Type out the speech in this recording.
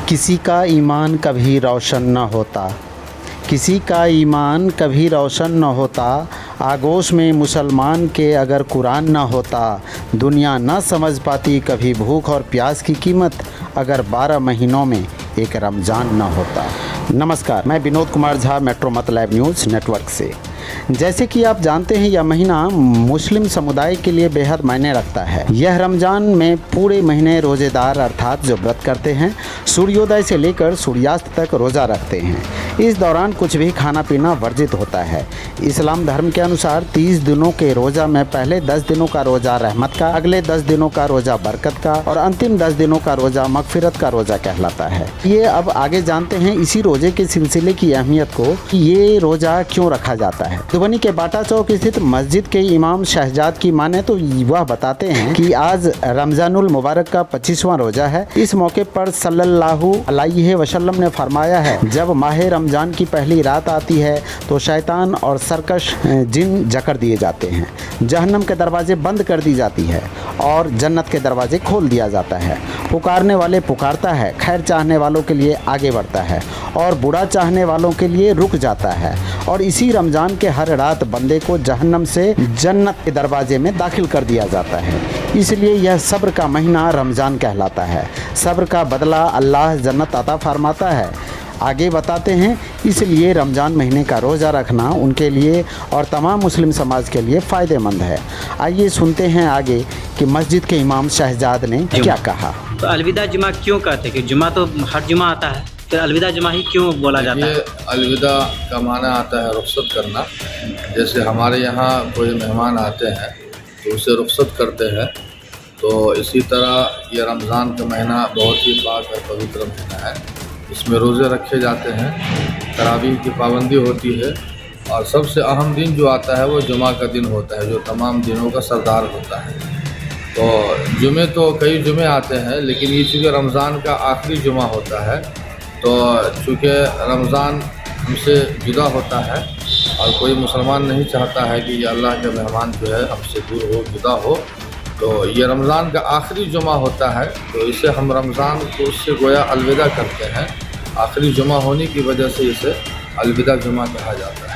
किसी का ईमान कभी रोशन न होता, किसी का ईमान कभी रोशन न होता। आगोश में मुसलमान के अगर कुरान न होता, दुनिया न समझ पाती कभी भूख और प्यास की कीमत, अगर 12 महीनों में एक रमज़ान न होता। नमस्कार, मैं विनोद कुमार झा, मेट्रो मतलब न्यूज़ नेटवर्क से। जैसे कि आप जानते हैं, यह महीना मुस्लिम समुदाय के लिए बेहद मायने रखता है। यह रमज़ान में पूरे महीने रोज़ेदार अर्थात जो व्रत करते हैं, सूर्योदय से लेकर सूर्यास्त तक रोज़ा रखते हैं। इस दौरान कुछ भी खाना पीना वर्जित होता है। इस्लाम धर्म के अनुसार 30 दिनों के रोज़ा में पहले 10 दिनों का रोज़ा रहमत का, अगले 10 दिनों का रोज़ा बरकत का और अंतिम 10 दिनों का रोज़ा मगफिरत का रोज़ा कहलाता है। ये अब आगे जानते हैं इसी रोज़े के सिलसिले की अहमियत को, ये रोज़ा क्यों रखा जाता है। दुबनी के बाटा चौक स्थित मस्जिद के इमाम शहजाद की माने तो वह बताते हैं कि आज रमज़ानुल मुबारक का 25वां रोज़ा है। इस मौके पर सल्लल्लाहु अलैहि वसल्लम ने फरमाया है, जब माह रमज़ान की पहली रात आती है तो शैतान और सरकश जिन जकड़ दिए जाते हैं, जहन्नम के दरवाजे बंद कर दी जाती है और जन्नत के दरवाजे खोल दिया जाता है। पुकारने वाले पुकारता है, खैर चाहने वालों के लिए आगे बढ़ता है और बुरा चाहने वालों के लिए रुक जाता है। और इसी रमज़ान के हर रात बंदे को जहन्नम से जन्नत के दरवाजे में दाखिल कर दिया जाता है। इसलिए यह सब्र का महीना रमज़ान कहलाता है। सब्र का बदला अल्लाह जन्नत अता फरमाता है। आगे बताते हैं, इसलिए रमज़ान महीने का रोज़ा रखना उनके लिए और तमाम मुस्लिम समाज के लिए फ़ायदेमंद है। आइए सुनते हैं आगे कि मस्जिद के इमाम शहजाद ने क्या कहा। तो अलविदा जुमा क्यों कहते हैं कि जुमा तो हर जुमा आता है, फिर अलविदा जुमा ही क्यों बोला जाता है? अलविदा का माना आता है रुखसत करना। जैसे हमारे यहाँ कोई मेहमान आते हैं तो उसे रुखसत करते हैं, तो इसी तरह ये रमज़ान का महीना बहुत ही पाक और पवित्र महीना है। इसमें रोज़े रखे जाते हैं, तरावीह की पाबंदी होती है और सबसे अहम दिन जो आता है वो जुमा का दिन होता है, जो तमाम दिनों का सरदार होता है। तो जुमे तो कई जुमे आते हैं, लेकिन ये चूँकि रमज़ान का आखिरी जुमा होता है, तो चूँकि रमज़ान हमसे जुदा होता है और कोई मुसलमान नहीं चाहता है कि ये अल्लाह के मेहमान जो है हमसे दूर हो, जुदा हो, तो ये रमज़ान का आखिरी जुमा होता है, तो इसे हम रमज़ान को उससे गोया अलविदा करते हैं। आखिरी जुमा होने की वजह से इसे अलविदा जुमा कहा जाता है।